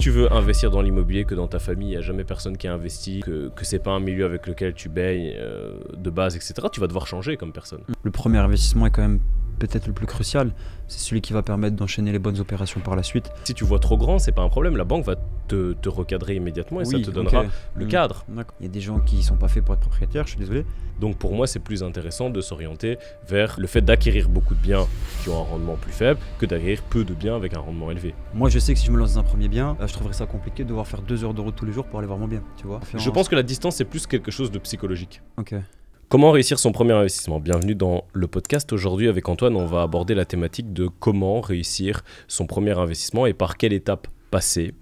tu veux investir dans l'immobilier, que dans ta famille, il n'y a jamais personne qui a investi, que c'est pas un milieu avec lequel tu baignes de base, etc., tu vas devoir changer comme personne. Le premier investissement est quand même peut-être le plus crucial. C'est celui qui va permettre d'enchaîner les bonnes opérations par la suite. Si tu vois trop grand, c'est pas un problème. La banque va te recadrer immédiatement et ça te donnera le cadre. Il y a des gens qui sont pas faits pour être propriétaires, je suis désolé. Donc pour moi, c'est plus intéressant de s'orienter vers le fait d'acquérir beaucoup de biens qui ont un rendement plus faible que d'acquérir peu de biens avec un rendement élevé. Moi, je sais que si je me lance dans un premier bien, je trouverais ça compliqué de devoir faire 2 heures de route tous les jours pour aller voir mon bien, tu vois. Je pense que la distance, c'est plus quelque chose de psychologique. Ok. Comment réussir son premier investissement? Bienvenue dans le podcast. Aujourd'hui, avec Antoine, on va aborder la thématique de comment réussir son premier investissement et par quelle étape passer.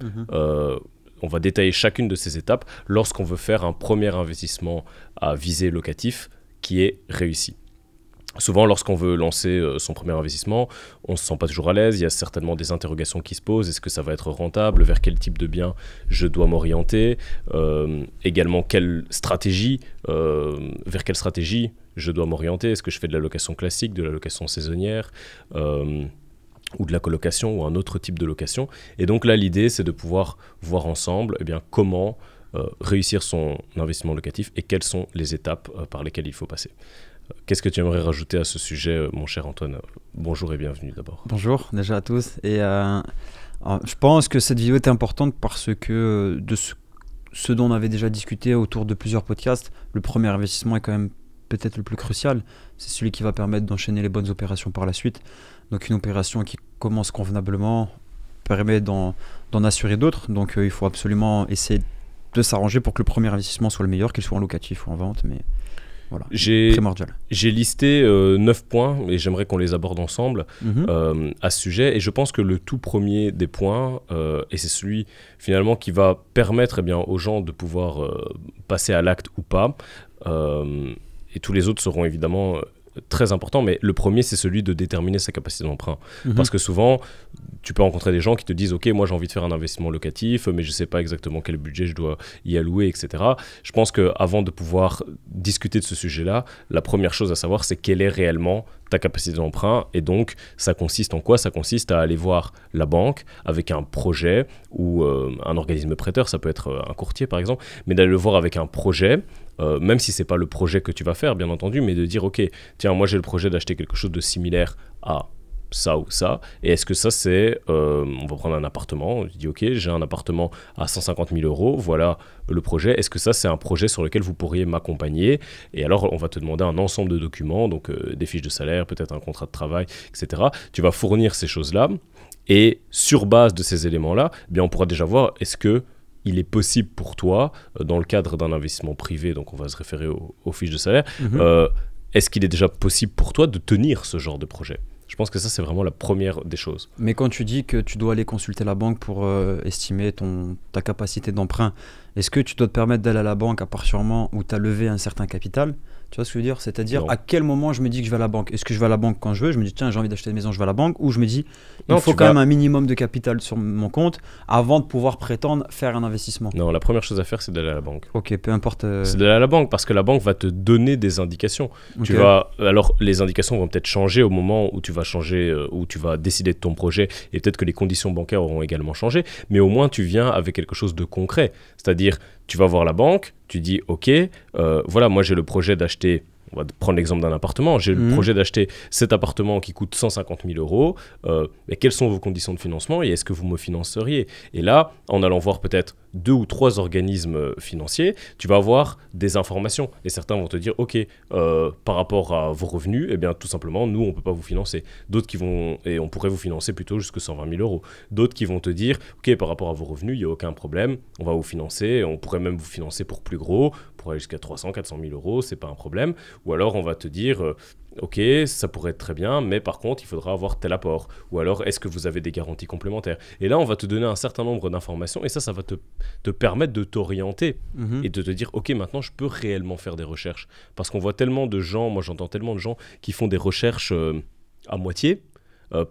On va détailler chacune de ces étapes lorsqu'on veut faire un premier investissement à visée locatif qui est réussi. Souvent, lorsqu'on veut lancer son premier investissement, on ne se sent pas toujours à l'aise. Il y a certainement des interrogations qui se posent. Est-ce que ça va être rentable? Vers quel type de bien je dois m'orienter? Également, quelle stratégie, vers quelle stratégie je dois m'orienter? Est-ce que je fais de la location classique, de la location saisonnière ou de la colocation ou un autre type de location? Et donc là, l'idée, c'est de pouvoir voir ensemble comment réussir son investissement locatif et quelles sont les étapes par lesquelles il faut passer. Qu'est-ce que tu aimerais rajouter à ce sujet, mon cher Antoine? Bonjour et bienvenue d'abord. Bonjour déjà à tous. Et je pense que cette vidéo est importante parce que de ce dont on avait déjà discuté autour de plusieurs podcasts, le premier investissement est quand même peut-être le plus crucial. C'est celui qui va permettre d'enchaîner les bonnes opérations par la suite. Donc une opération qui commence convenablement permet d'en assurer d'autres. Donc il faut absolument essayer de s'arranger pour que le premier investissement soit le meilleur, qu'il soit en locatif ou en vente. Mais voilà, primordial. J'ai listé 9 points et j'aimerais qu'on les aborde ensemble à ce sujet. Et je pense que le tout premier des points, et c'est celui finalement qui va permettre aux gens de pouvoir passer à l'acte ou pas, et tous les autres seront évidemment très importants, mais le premier, c'est celui de déterminer sa capacité d'emprunt. Parce que souvent, tu peux rencontrer des gens qui te disent « Ok, moi j'ai envie de faire un investissement locatif, mais je ne sais pas exactement quel budget je dois y allouer, etc. » Je pense qu'avant de pouvoir discuter de ce sujet-là, la première chose à savoir, c'est quelle est réellement ta capacité d'emprunt. Et donc, ça consiste en quoi? Ça consiste à aller voir la banque avec un projet ou un organisme prêteur, ça peut être un courtier par exemple, mais d'aller le voir avec un projet, même si ce n'est pas le projet que tu vas faire, bien entendu, mais de dire « Ok, tiens, moi j'ai le projet d'acheter quelque chose de similaire à ça ou ça, et est-ce que ça c'est, on va prendre un appartement, je dis ok, j'ai un appartement à 150 000 €, voilà le projet, est-ce que ça c'est un projet sur lequel vous pourriez m'accompagner? Et alors on va te demander un ensemble de documents, donc des fiches de salaire, peut-être un contrat de travail, etc. Tu vas fournir ces choses-là, et sur base de ces éléments-là, on pourra déjà voir est-ce que il est possible pour toi, dans le cadre d'un investissement privé, donc on va se référer aux fiches de salaire, est-ce qu'il est déjà possible pour toi de tenir ce genre de projet? Je pense que ça, c'est vraiment la première des choses. Mais quand tu dis que tu dois aller consulter la banque pour estimer ta capacité d'emprunt, est-ce que tu dois te permettre d'aller à la banque à partir du moment où tu as levé un certain capital? Tu vois ce que je veux dire? C'est-à-dire à quel moment je me dis que je vais à la banque? Est-ce que je vais à la banque quand je veux? Je me dis tiens, j'ai envie d'acheter une maison, je vais à la banque. Ou je me dis il faut quand même un minimum de capital sur mon compte avant de pouvoir prétendre faire un investissement? Non, la première chose à faire, c'est d'aller à la banque. Ok, peu importe. C'est d'aller à la banque parce que la banque va te donner des indications. Okay. Alors les indications vont peut-être changer au moment où tu vas changer, où tu vas décider de ton projet, et peut-être que les conditions bancaires auront également changé, mais au moins tu viens avec quelque chose de concret. C'est-à-dire, tu vas voir la banque, tu dis ok, voilà, moi j'ai le projet d'acheter, on va prendre l'exemple d'un appartement, j'ai le projet d'acheter cet appartement qui coûte 150 000 €, mais quelles sont vos conditions de financement et est-ce que vous me financeriez? Et là, en allant voir peut-être 2 ou 3 organismes financiers, tu vas avoir des informations et certains vont te dire ok, par rapport à vos revenus, tout simplement nous on peut pas vous financer. D'autres et on pourrait vous financer plutôt jusque 120 000 €. D'autres qui vont te dire ok, par rapport à vos revenus il y a aucun problème, on va vous financer, on pourrait même vous financer pour plus gros, pour aller jusqu'à 300 400 000 €, c'est pas un problème. Ou alors on va te dire ok, ça pourrait être très bien, mais par contre, il faudra avoir tel apport. Ou alors, est-ce que vous avez des garanties complémentaires? Et là, on va te donner un certain nombre d'informations et ça va te permettre de t'orienter et de te dire, ok, maintenant, je peux réellement faire des recherches. Parce qu'on voit tellement de gens, moi j'entends tellement de gens qui font des recherches à moitié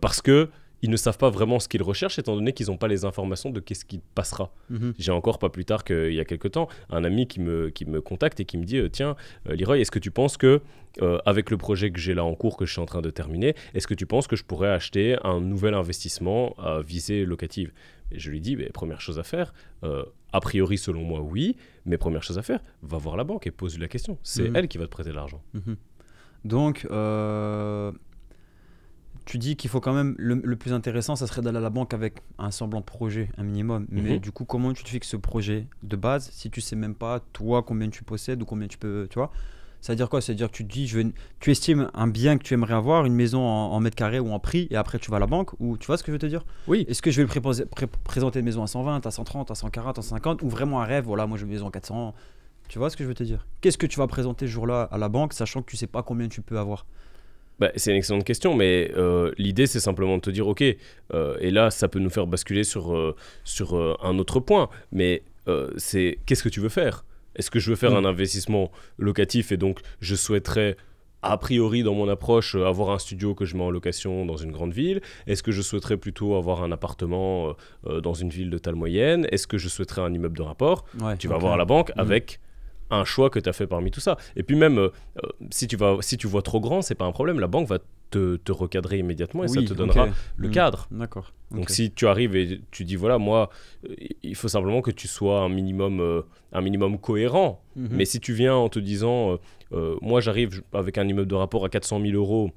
parce que ils ne savent pas vraiment ce qu'ils recherchent étant donné qu'ils n'ont pas les informations de qu'est-ce qui passera. J'ai encore pas plus tard qu'il y a quelques temps un ami qui me contacte et qui me dit tiens Leroy, est-ce que tu penses que avec le projet que j'ai là en cours, que je suis en train de terminer, est-ce que tu penses que je pourrais acheter un nouvel investissement à visée locative? Et je lui dis première chose à faire, a priori selon moi oui, mais première chose à faire, va voir la banque et pose-lui la question, c'est elle qui va te prêter l'argent. Donc tu dis qu'il faut quand même, le plus intéressant, ça serait d'aller à la banque avec un semblant de projet, un minimum. Mais du coup, comment tu te fixes ce projet de base si tu sais même pas, toi, combien tu possèdes ou combien tu peux, tu vois? Ça veut dire quoi? Ça veut dire que tu te dis, tu estimes un bien que tu aimerais avoir, une maison en mètres carrés ou en prix, et après tu vas à la banque, ou tu vois ce que je veux te dire? Oui. Est-ce que je vais présenter une maison à 120, à 130, à 140, à 150, ou vraiment un rêve, voilà, moi je veux une maison à 400? Tu vois ce que je veux te dire? Qu'est-ce que tu vas présenter ce jour-là à la banque, sachant que tu sais pas combien tu peux avoir? C'est une excellente question, mais l'idée c'est simplement de te dire ok, et là ça peut nous faire basculer sur un autre point, mais c'est qu'est-ce que tu veux faire? Est-ce que je veux faire un investissement locatif et donc je souhaiterais a priori dans mon approche avoir un studio que je mets en location dans une grande ville? Est-ce que je souhaiterais plutôt avoir un appartement dans une ville de taille moyenne? Est-ce que je souhaiterais un immeuble de rapport? Tu vas voir à la banque avec un choix que tu as fait parmi tout ça. Et puis même, si tu vois trop grand, c'est pas un problème. La banque va te recadrer immédiatement et ça te donnera le cadre. D'accord. Donc si tu arrives et tu dis, voilà, moi, il faut simplement que tu sois un minimum cohérent. Mais si tu viens en te disant, moi j'arrive avec un immeuble de rapport à 400 000 euros,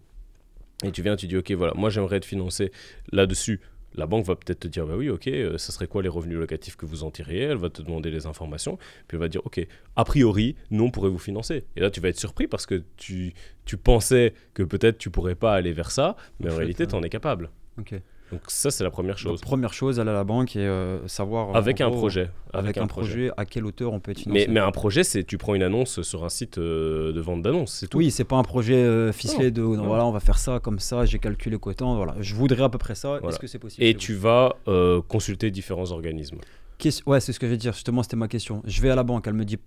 et tu viens, tu dis, ok, voilà, moi j'aimerais être financé là-dessus. La banque va peut-être te dire, bah oui, ok, ça serait quoi les revenus locatifs que vous en tirez? Elle va te demander les informations, puis elle va dire, ok, a priori, nous, on pourrait vous financer. Et là, tu vas être surpris parce que tu pensais que peut-être tu pourrais pas aller vers ça, mais en réalité, tu en es capable. Ok. Donc ça, c'est la première chose. Donc, première chose, aller à la banque et savoir... Avec un projet. Avec un projet, à quelle hauteur on peut être financé. Mais un projet, c'est tu prends une annonce sur un site de vente d'annonces, c'est tout. Oui, c'est pas un projet ficelé de voilà, on va faire ça comme ça, j'ai calculé cotant, voilà, je voudrais à peu près ça, voilà. Est-ce que c'est possible? Et tu vas consulter différents organismes. Ouais, c'est ce que je vais dire, justement, c'était ma question. Je vais à la banque, elle me dit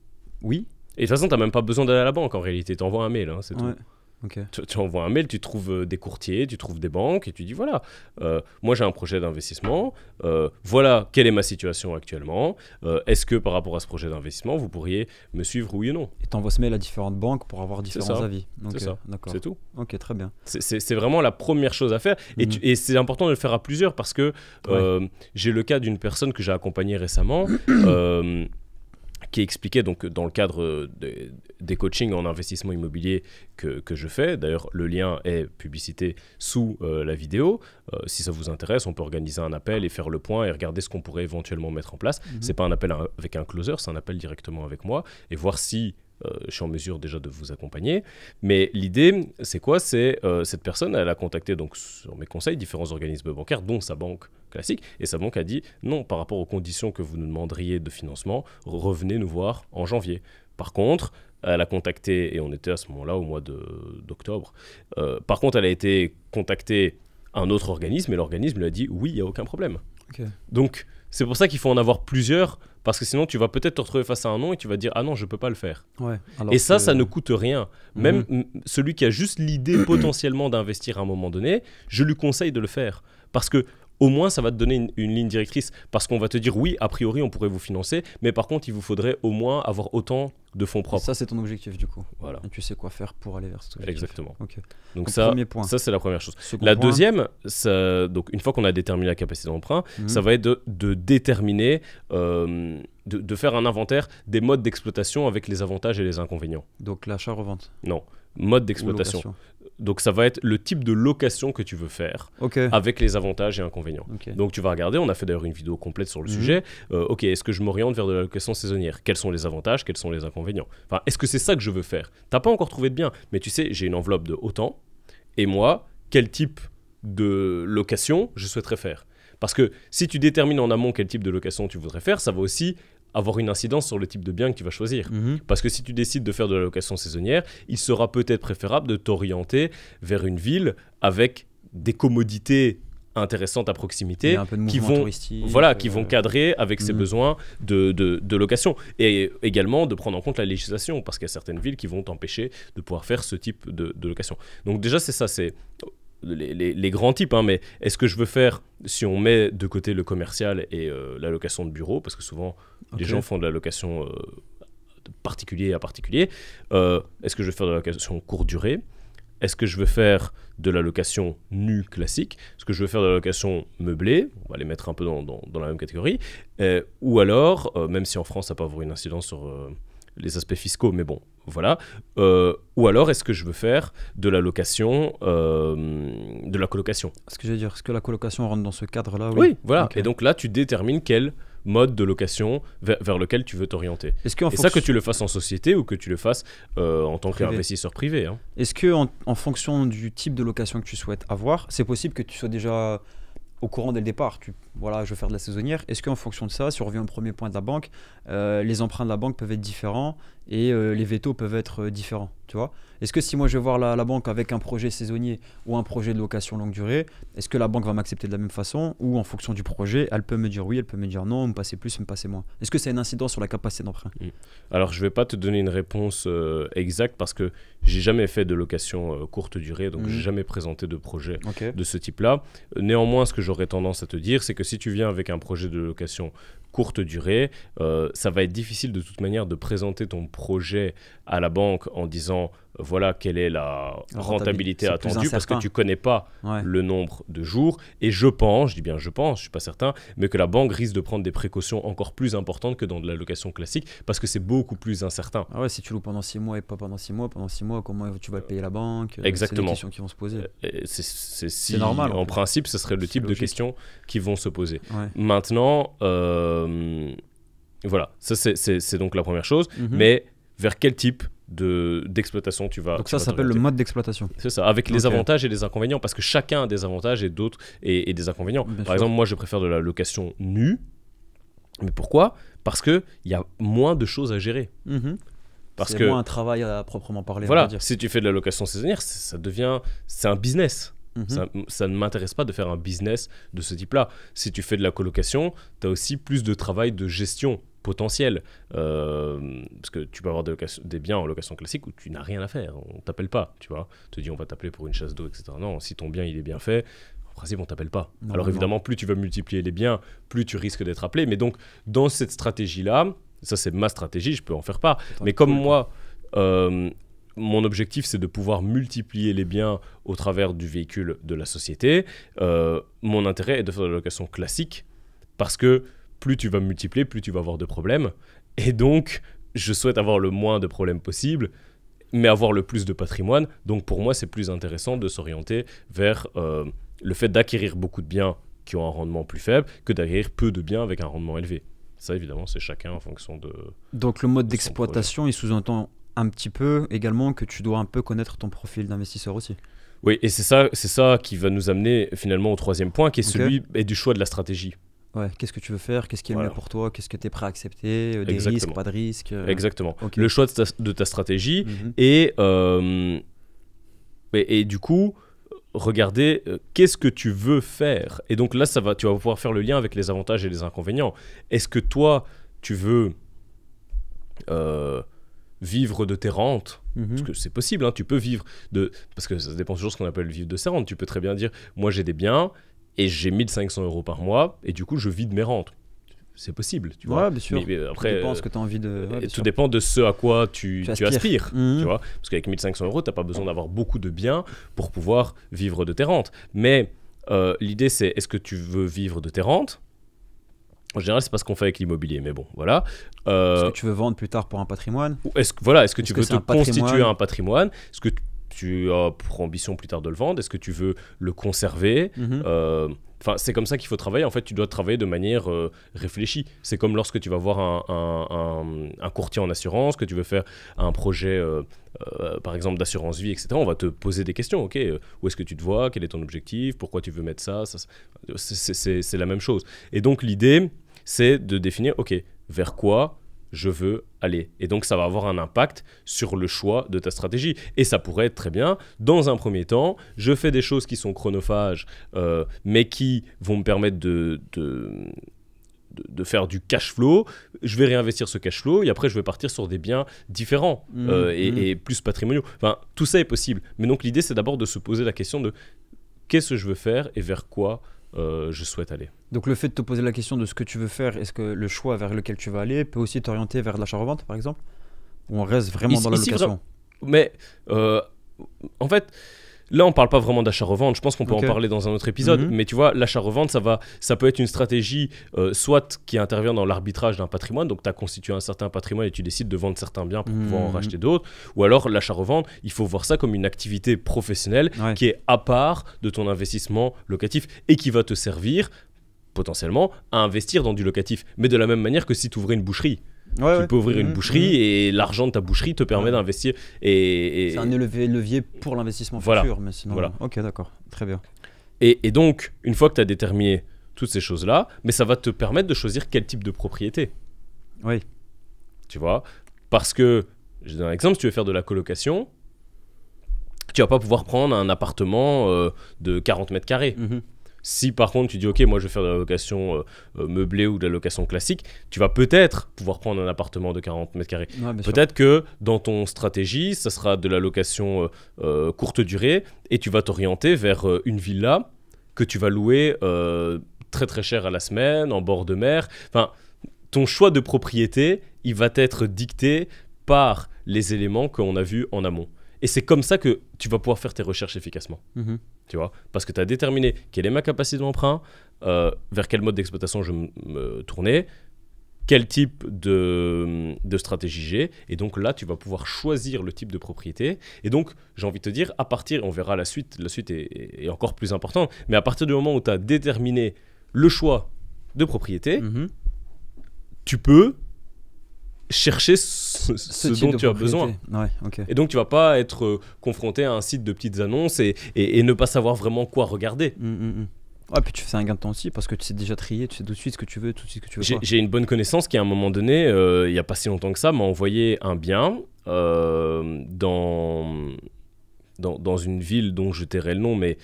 oui. Et de toute façon, tu n'as même pas besoin d'aller à la banque en réalité, tu envoies un mail, c'est tout. Okay. Tu envoies un mail, tu trouves des courtiers, tu trouves des banques et tu dis voilà, moi j'ai un projet d'investissement, voilà quelle est ma situation actuellement, est-ce que par rapport à ce projet d'investissement vous pourriez me suivre oui ou non? Et tu envoies ce mail à différentes banques pour avoir différents avis. C'est ça, d'accord. C'est tout. Ok, très bien. C'est vraiment la première chose à faire et c'est important de le faire à plusieurs parce que j'ai le cas d'une personne que j'ai accompagnée récemment qui expliquait donc dans le cadre des coachings en investissement immobilier que je fais. D'ailleurs, le lien est publicité sous la vidéo. Si ça vous intéresse, on peut organiser un appel et faire le point et regarder ce qu'on pourrait éventuellement mettre en place. C'est pas un appel avec un closer, c'est un appel directement avec moi et voir si je suis en mesure déjà de vous accompagner. Mais l'idée, c'est quoi? C'est cette personne, elle a contacté donc sur mes conseils différents organismes bancaires, dont sa banque classique, et sa banque a dit non, par rapport aux conditions que vous nous demanderiez de financement, revenez nous voir en janvier. Par contre, elle a contacté, et on était à ce moment-là au mois d'octobre, par contre elle a été contactée un autre organisme, et l'organisme lui a dit oui, il n'y a aucun problème. Okay. Donc c'est pour ça qu'il faut en avoir plusieurs, parce que sinon tu vas peut-être te retrouver face à un non et tu vas dire ah non, je peux pas le faire. Ouais, et ça ne coûte rien. Même celui qui a juste l'idée potentiellement d'investir à un moment donné, je lui conseille de le faire, parce que au moins ça va te donner une ligne directrice, parce qu'on va te dire oui, a priori on pourrait vous financer, mais par contre il vous faudrait au moins avoir autant de fonds propres. Et ça c'est ton objectif du coup. Voilà. Et tu sais quoi faire pour aller vers cet objectif. Exactement. Okay. Donc ça c'est la première chose. La deuxième, donc une fois qu'on a déterminé la capacité d'emprunt, ça va être de déterminer, de faire un inventaire des modes d'exploitation avec les avantages et les inconvénients. Donc l'achat-revente. Non, mode d'exploitation. Donc ça va être le type de location que tu veux faire, avec les avantages et inconvénients. Donc tu vas regarder, on a fait d'ailleurs une vidéo complète sur le sujet. Ok, est-ce que je m'oriente vers de la location saisonnière? Quels sont les avantages, quels sont les inconvénients? Enfin, est-ce que c'est ça que je veux faire? T'as pas encore trouvé de bien, mais tu sais, j'ai une enveloppe de autant, et moi, quel type de location je souhaiterais faire? Parce que si tu détermines en amont quel type de location tu voudrais faire, ça va aussi avoir une incidence sur le type de bien que tu vas choisir. Parce que si tu décides de faire de la location saisonnière, il sera peut-être préférable de t'orienter vers une ville avec des commodités intéressantes à proximité qui vont cadrer avec ses besoins de location, et également de prendre en compte la législation, parce qu'il y a certaines villes qui vont t'empêcher de pouvoir faire ce type de location. Donc déjà c'est ça, c'est les grands types, hein, mais est-ce que je veux faire, si on met de côté le commercial et la location de bureau, parce que souvent les gens font de la location de particulier à particulier, est-ce que je veux faire de la location courte durée? Est-ce que je veux faire de la location nue classique? Est-ce que je veux faire de la location meublée? On va les mettre un peu dans la même catégorie. Ou alors, même si en France ça peut avoir une incidence sur les aspects fiscaux, mais bon, voilà. Ou alors, est-ce que je veux faire de la location, de la colocation? Ce que je veux dire, est-ce que la colocation rentre dans ce cadre-là? Oui, voilà. Okay. Et donc là, tu détermines quel mode de location vers lequel tu veux t'orienter. Et ça, que tu le fasses en société ou que tu le fasses en tant qu'investisseur privé. Hein. Est-ce que en fonction du type de location que tu souhaites avoir, c'est possible que tu sois déjà au courant dès le départ, voilà, je veux faire de la saisonnière. Est-ce qu'en fonction de ça, si on revient au premier point de la banque, les emprunts de la banque peuvent être différents et les vétos peuvent être différents, tu vois? Est-ce que si moi je vais voir la banque avec un projet saisonnier ou un projet de location longue durée, est-ce que la banque va m'accepter de la même façon ou en fonction du projet, elle peut me dire oui, elle peut me dire non, me passer plus, me passer moins? Est-ce que ça a une incidence sur la capacité d'emprunt? Alors je ne vais pas te donner une réponse exacte parce que j'ai jamais fait de location courte durée, donc j'ai jamais présenté de projet de ce type-là. Néanmoins, ce que j'aurais tendance à te dire, c'est que si tu viens avec un projet de location courte durée, ça va être difficile de toute manière de présenter ton projet à la banque en disant voilà quelle est la rentabilité attendue parce que tu connais pas le nombre de jours et je dis bien je suis pas certain, mais que la banque risque de prendre des précautions encore plus importantes que dans de la location classique parce que c'est beaucoup plus incertain. Ah ouais, si tu loues pendant 6 mois et pas pendant 6 mois, comment tu vas payer la banque? Exactement. C'est des questions qui vont se poser. C'est normal. En principe, ce serait le type de questions qui vont se poser. Ouais. Maintenant, voilà, ça c'est donc la première chose, mais vers quel type d'exploitation tu vas. Donc ça s'appelle le mode d'exploitation. C'est ça, avec les avantages et les inconvénients, parce que chacun a des avantages et d'autres et des inconvénients. Par exemple, moi je préfère de la location nue, mais pourquoi? Parce qu'il y a moins de choses à gérer. Parce que moins un travail à proprement parler. Voilà, si tu fais de la location saisonnière, c'est un business. Ça ne m'intéresse pas de faire un business de ce type-là. Si tu fais de la colocation, tu as aussi plus de travail de gestion potentiel. Parce que tu peux avoir des biens en location classique où tu n'as rien à faire. On ne t'appelle pas, tu vois. On te dit on va t'appeler pour une chasse d'eau, etc. Non, si ton bien il est bien fait, en principe on ne t'appelle pas. Alors évidemment, plus tu vas multiplier les biens, plus tu risques d'être appelé. Mais donc, dans cette stratégie-là, ça c'est ma stratégie, je peux en faire part. Mais comme moi... mon objectif, c'est de pouvoir multiplier les biens au travers du véhicule de la société. Mon intérêt est de faire de la location classique parce que plus tu vas multiplier, plus tu vas avoir de problèmes. Et donc, je souhaite avoir le moins de problèmes possible, mais avoir le plus de patrimoine. Donc, pour moi, c'est plus intéressant de s'orienter vers le fait d'acquérir beaucoup de biens qui ont un rendement plus faible que d'acquérir peu de biens avec un rendement élevé. Ça, évidemment, c'est chacun en fonction de... Donc, le mode d'exploitation, il sous-entend un petit peu également que tu dois un peu connaître ton profil d'investisseur aussi. Oui, et c'est ça qui va nous amener finalement au troisième point, qui est celui du choix de la stratégie. Ouais, qu'est-ce que tu veux faire? Qu'est-ce qui est le mieux pour toi? Qu'est-ce que tu es prêt à accepter? Des risques, pas de risques? Exactement. Le choix de ta stratégie et du coup, regarder qu'est-ce que tu veux faire. Et donc là, tu vas pouvoir faire le lien avec les avantages et les inconvénients. Est-ce que toi, tu veux... vivre de tes rentes, parce que c'est possible, hein, tu peux vivre parce que ça dépend toujours de ce qu'on appelle vivre de ses rentes. Tu peux très bien dire, moi j'ai des biens et j'ai 1 500 € par mois et du coup je vis de mes rentes. C'est possible, tu vois. Bien sûr. Mais après, tout dépend de ce que tu as envie de... tout dépend de ce à quoi tu aspires, tu vois. Parce qu'avec 1 500 €, tu n'as pas besoin d'avoir beaucoup de biens pour pouvoir vivre de tes rentes. Mais l'idée c'est, est-ce que tu veux vivre de tes rentes? En général, c'est pas ce qu'on fait avec l'immobilier, mais bon, voilà. Est-ce que tu veux vendre plus tard pour un patrimoine? Est-ce que tu veux te constituer un patrimoine? Est-ce que tu as pour ambition plus tard de le vendre? Est-ce que tu veux le conserver? C'est comme ça qu'il faut travailler. En fait, tu dois travailler de manière réfléchie. C'est comme lorsque tu vas voir un courtier en assurance, que tu veux faire un projet, par exemple, d'assurance vie, etc. On va te poser des questions. Ok, où est-ce que tu te vois? Quel est ton objectif? Pourquoi tu veux mettre ça? C'est la même chose. Et donc, l'idée, c'est de définir, ok, vers quoi je veux aller. Et donc, ça va avoir un impact sur le choix de ta stratégie. Et ça pourrait être très bien, dans un premier temps, je fais des choses qui sont chronophages, mais qui vont me permettre de faire du cash flow. Je vais réinvestir ce cash flow et après, je vais partir sur des biens différents et plus patrimoniaux. Enfin, tout ça est possible. Mais donc, l'idée, c'est d'abord de se poser la question de qu'est-ce que je veux faire et vers quoi je souhaite aller. Donc le fait de te poser la question de ce que tu veux faire, est-ce que le choix vers lequel tu vas aller peut aussi t'orienter vers de l'achat-revente par exemple? Ou on reste vraiment dans la location? Mais en fait, là on parle pas vraiment d'achat-revente, je pense qu'on peut en parler dans un autre épisode, mais tu vois, l'achat-revente ça peut être une stratégie soit qui intervient dans l'arbitrage d'un patrimoine, donc tu as constitué un certain patrimoine et tu décides de vendre certains biens pour pouvoir en racheter d'autres, ou alors l'achat-revente, il faut voir ça comme une activité professionnelle qui est à part de ton investissement locatif et qui va te servir potentiellement à investir dans du locatif, mais de la même manière que si tu ouvrais une boucherie. Tu peux ouvrir une boucherie et l'argent de ta boucherie te permet d'investir. C'est un levier pour l'investissement futur. Mais sinon, ok, d'accord, très bien. Et donc, une fois que tu as déterminé toutes ces choses-là, mais ça va te permettre de choisir quel type de propriété. Oui. Tu vois, parce que, je donne un exemple, si tu veux faire de la colocation, tu vas pas pouvoir prendre un appartement de 40 mètres carrés. Si par contre tu dis ok, moi je vais faire de la location meublée ou de la location classique, tu vas peut-être pouvoir prendre un appartement de 40 mètres carrés. Peut-être que dans ton stratégie, ça sera de la location courte durée et tu vas t'orienter vers une villa que tu vas louer très très cher à la semaine, en bord de mer. Enfin, ton choix de propriété, il va être dicté par les éléments qu'on a vus en amont. Et c'est comme ça que tu vas pouvoir faire tes recherches efficacement. Tu vois, parce que tu as déterminé quelle est ma capacité d'emprunt, vers quel mode d'exploitation je me tournais, quel type de stratégie j'ai. Et donc là, tu vas pouvoir choisir le type de propriété. Et donc, j'ai envie de te dire, à partir, on verra la suite est encore plus importante, mais à partir du moment où tu as déterminé le choix de propriété, tu peux chercher ce dont tu as besoin. Et donc tu vas pas être confronté à un site de petites annonces et ne pas savoir vraiment quoi regarder. Puis tu fais un gain de temps aussi parce que tu sais déjà trier, tu sais tout de suite ce que tu veux, tout de suite ce que tu veux. J'ai une bonne connaissance qui à un moment donné, il y a pas si longtemps que ça, m'a envoyé un bien dans une ville dont je tairai le nom, mais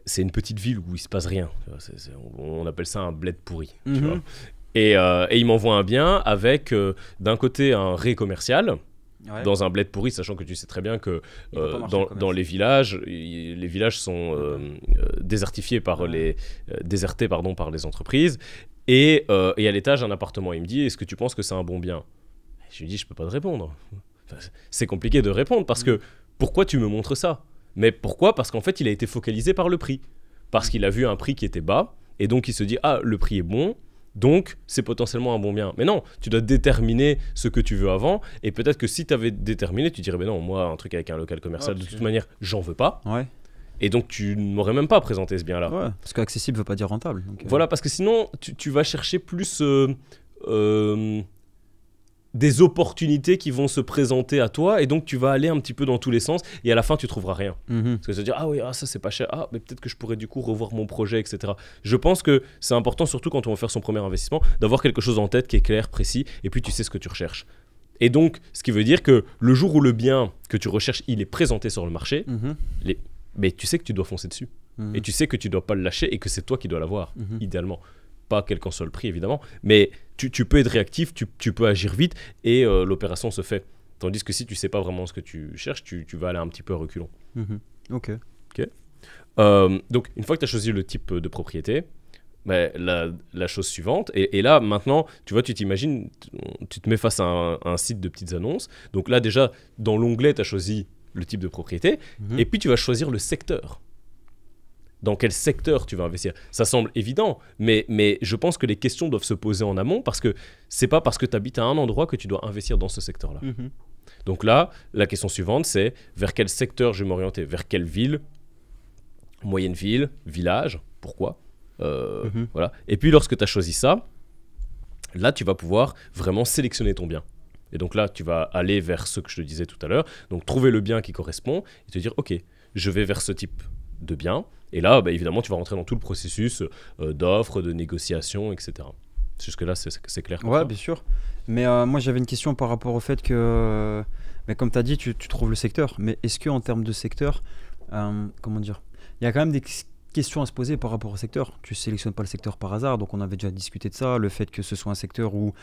c'est une petite ville où il se passe rien. On appelle ça un bled pourri. Tu vois. Et il m'envoie un bien avec d'un côté un ré commercial dans un bled pourri, sachant que tu sais très bien que dans les villages sont désertifiés désertés par les entreprises et à l'étage un appartement. Il me dit, est-ce que tu penses que c'est un bon bien? Je lui dis, je peux pas te répondre. C'est compliqué de répondre parce que pourquoi tu me montres ça? Mais pourquoi? Parce qu'en fait il a été focalisé par le prix, parce qu'il a vu un prix qui était bas et donc il se dit, ah, le prix est bon, donc c'est potentiellement un bon bien. Mais non, tu dois déterminer ce que tu veux avant, et peut-être que si tu avais déterminé, tu dirais, mais non, moi un truc avec un local commercial, de toute manière j'en veux pas, et donc tu ne m'aurais même pas présenté ce bien là, parce qu'accessible veut pas dire rentable, donc, voilà, parce que sinon tu vas chercher plus des opportunités qui vont se présenter à toi, et donc tu vas aller un petit peu dans tous les sens et à la fin tu trouveras rien. Parce que tu vas te dire, ah oui, ça c'est pas cher, ah mais peut-être que je pourrais du coup revoir mon projet, etc. Je pense que c'est important, surtout quand on va faire son premier investissement, d'avoir quelque chose en tête qui est clair, précis, et puis tu sais ce que tu recherches. Et donc ce qui veut dire que le jour où le bien que tu recherches il est présenté sur le marché, mais tu sais que tu dois foncer dessus, et tu sais que tu dois pas le lâcher et que c'est toi qui dois l'avoir, idéalement. Pas quel qu'en soit le prix évidemment, mais tu peux être réactif, tu peux agir vite et l'opération se fait. Tandis que si tu sais pas vraiment ce que tu cherches, tu vas aller un petit peu à reculons. Ok. Donc une fois que tu as choisi le type de propriété, la chose suivante, et là maintenant, tu vois, tu t'imagines, tu te mets face à un site de petites annonces. Donc là déjà, dans l'onglet, tu as choisi le type de propriété, et puis tu vas choisir le secteur. Dans quel secteur tu vas investir? Ça semble évident, mais je pense que les questions doivent se poser en amont, parce que c'est pas parce que tu habites à un endroit que tu dois investir dans ce secteur-là. Donc là, la question suivante, c'est vers quel secteur je vais m'orienter? Vers quelle ville? Moyenne ville, village, pourquoi? Voilà. Et puis lorsque tu as choisi ça, là tu vas pouvoir vraiment sélectionner ton bien. Et donc là, tu vas aller vers ce que je te disais tout à l'heure, donc trouver le bien qui correspond et te dire, ok, je vais vers ce type de bien. Et là, évidemment, tu vas rentrer dans tout le processus d'offres, de négociations, etc. Jusque-là, c'est clair. Ouais, bien sûr. Mais moi, j'avais une question par rapport au fait que, comme tu as dit, tu trouves le secteur. Mais est-ce qu'en termes de secteur, comment dire, il y a quand même des questions à se poser par rapport au secteur. Tu ne sélectionnes pas le secteur par hasard. Donc, on avait déjà discuté de ça. Le fait que ce soit un secteur où,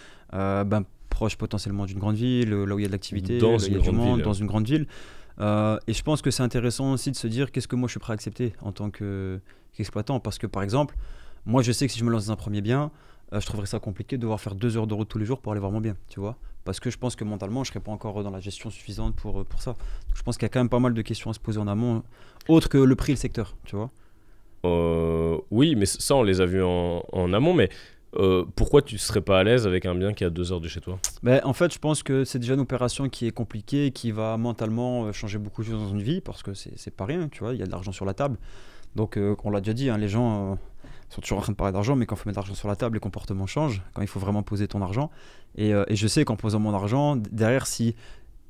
proche potentiellement d'une grande ville, là où il y a de l'activité, là où il y a du monde, dans une grande ville. Et je pense que c'est intéressant aussi de se dire qu'est-ce que moi je suis prêt à accepter en tant qu'exploitant. Parce que par exemple, moi je sais que si je me lance dans un premier bien, je trouverais ça compliqué de devoir faire 2 heures de route tous les jours pour aller voir mon bien, tu vois. Parce que je pense que mentalement, je ne serais pas encore dans la gestion suffisante pour ça. Donc, je pense qu'il y a quand même pas mal de questions à se poser en amont, autre que le prix et le secteur, tu vois. Oui, mais ça, on les a vus en amont, mais pourquoi tu ne serais pas à l'aise avec un bien qui est à 2 heures de chez toi? En fait, je pense que c'est déjà une opération qui est compliquée, qui va mentalement changer beaucoup de choses dans une vie, parce que c'est pas rien, tu vois, il y a de l'argent sur la table. Donc, on l'a déjà dit, hein, les gens sont toujours en train de parler d'argent, mais quand il faut mettre de l'argent sur la table, les comportements changent, quand il faut vraiment poser ton argent. Et je sais qu'en posant mon argent, derrière, si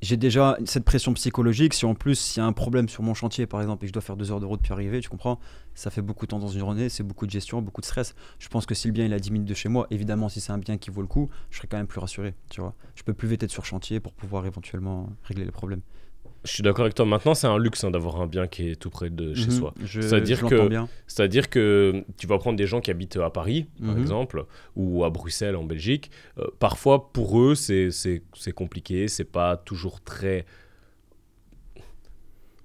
j'ai déjà cette pression psychologique, si en plus il y a un problème sur mon chantier par exemple et que je dois faire 2 heures de route puis arriver, tu comprends, ça fait beaucoup de temps dans une journée, c'est beaucoup de gestion, beaucoup de stress. Je pense que si le bien il est à 10 minutes de chez moi, évidemment si c'est un bien qui vaut le coup, je serais quand même plus rassuré, tu vois. Je peux plus vite être sur chantier pour pouvoir éventuellement régler les problèmes. Je suis d'accord avec toi. Maintenant, c'est un luxe d'avoir un bien qui est tout près de chez soi. C'est-à-dire que tu vas prendre des gens qui habitent à Paris, par exemple, ou à Bruxelles, en Belgique. Parfois, pour eux, c'est compliqué. C'est pas toujours très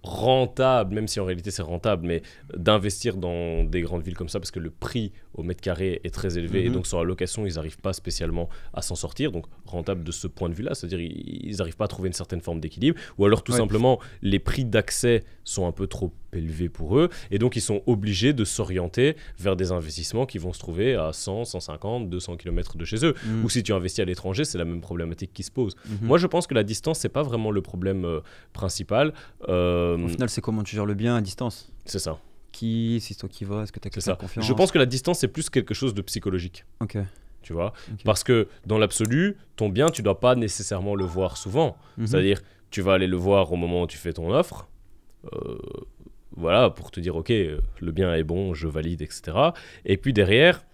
rentable, même si en réalité c'est rentable, mais d'investir dans des grandes villes comme ça, parce que le prix au mètre carré est très élevé, et donc sur la location, ils n'arrivent pas spécialement à s'en sortir, donc rentable de ce point de vue-là, c'est-à-dire ils n'arrivent pas à trouver une certaine forme d'équilibre, ou alors tout simplement, les prix d'accès sont un peu trop élevés pour eux, et donc ils sont obligés de s'orienter vers des investissements qui vont se trouver à 100, 150, 200 km de chez eux, ou si tu investis à l'étranger, c'est la même problématique qui se pose. Moi, je pense que la distance, c'est pas vraiment le problème principal. Au final, c'est comment tu gères le bien à distance. C'est ça. Si c'est toi qui vas, est-ce que tu as quelqu'un de confiance? Je pense que la distance, c'est plus quelque chose de psychologique. Ok. Tu vois, parce que dans l'absolu, ton bien, tu dois pas nécessairement le voir souvent. C'est-à-dire, tu vas aller le voir au moment où tu fais ton offre. Voilà, pour te dire, ok, le bien est bon, je valide, etc. Et puis derrière,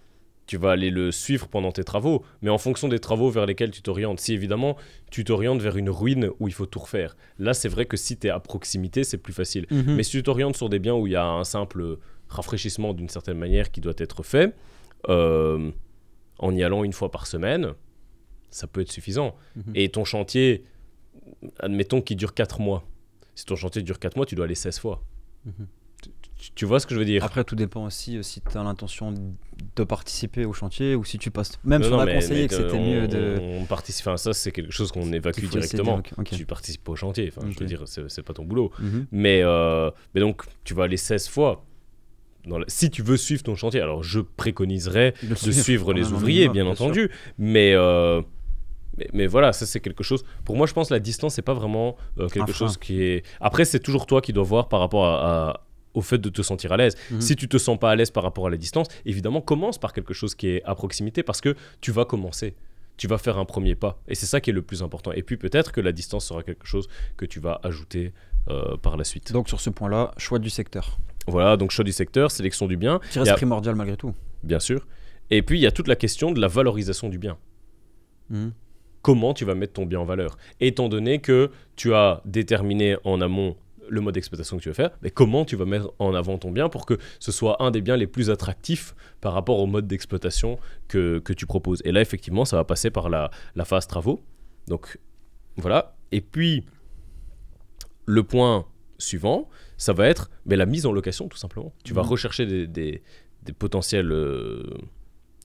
tu vas aller le suivre pendant tes travaux, mais en fonction des travaux vers lesquels tu t'orientes. Si évidemment, tu t'orientes vers une ruine où il faut tout refaire, là, c'est vrai que si tu es à proximité, c'est plus facile. Mais si tu t'orientes sur des biens où il y a un simple rafraîchissement d'une certaine manière qui doit être fait, en y allant une fois par semaine, ça peut être suffisant. Et ton chantier, admettons qu'il dure 4 mois. Si ton chantier dure 4 mois, tu dois aller 16 fois. Tu vois ce que je veux dire? Après, tout dépend aussi si tu as l'intention de participer au chantier ou si tu passes. Même si on a conseillé que c'était mieux de. On participe. Enfin, ça, c'est quelque chose qu'on évacue directement. Tu participes pas au chantier. Enfin, je veux dire, c'est pas ton boulot. Mais donc, tu vas aller 16 fois. Si tu veux suivre ton chantier, alors je préconiserais de suivre les ouvriers, bien entendu. Mais voilà, ça c'est quelque chose. Pour moi, je pense que la distance, c'est pas vraiment quelque chose qui est. Après, c'est toujours toi qui dois voir par rapport au fait de te sentir à l'aise. Si tu te sens pas à l'aise par rapport à la distance, évidemment, commence par quelque chose qui est à proximité parce que tu vas commencer. Tu vas faire un premier pas. Et c'est ça qui est le plus important. Et puis peut-être que la distance sera quelque chose que tu vas ajouter par la suite. Donc sur ce point-là, choix du secteur. Voilà, donc choix du secteur, sélection du bien. Qui reste primordial malgré tout. Bien sûr. Et puis il y a toute la question de la valorisation du bien. Comment tu vas mettre ton bien en valeur? Étant donné que tu as déterminé en amont le mode d'exploitation que tu veux faire, mais comment tu vas mettre en avant ton bien pour que ce soit un des biens les plus attractifs par rapport au mode d'exploitation que tu proposes. Et là, effectivement, ça va passer par la phase travaux. Donc, voilà. Et puis, le point suivant, ça va être la mise en location, tout simplement. Tu vas rechercher des potentiels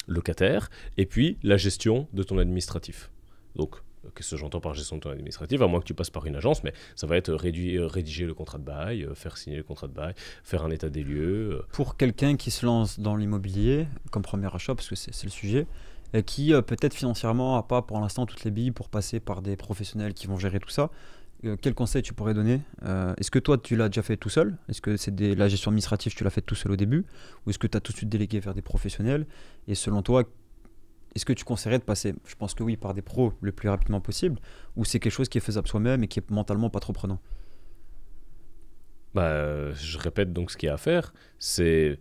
locataires et puis la gestion de ton administratif. Donc, qu'est-ce que j'entends par gestion de ton administratif, à moins que tu passes par une agence, mais ça va être rédiger le contrat de bail, faire signer le contrat de bail, faire un état des lieux. Pour quelqu'un qui se lance dans l'immobilier, comme premier achat, parce que c'est le sujet, et qui peut-être financièrement n'a pas pour l'instant toutes les billes pour passer par des professionnels qui vont gérer tout ça, quel conseil tu pourrais donner? Est-ce que toi tu l'as déjà fait tout seul? Est-ce que c'est la gestion administrative, tu l'as fait tout seul au début? Ou est-ce que tu as tout de suite délégué vers des professionnels? Et selon toi, est-ce que tu conseillerais de passer, je pense que oui, par des pros le plus rapidement possible, ou c'est quelque chose qui est faisable soi-même et qui est mentalement pas trop prenant? Je répète donc ce qu'il y a à faire, c'est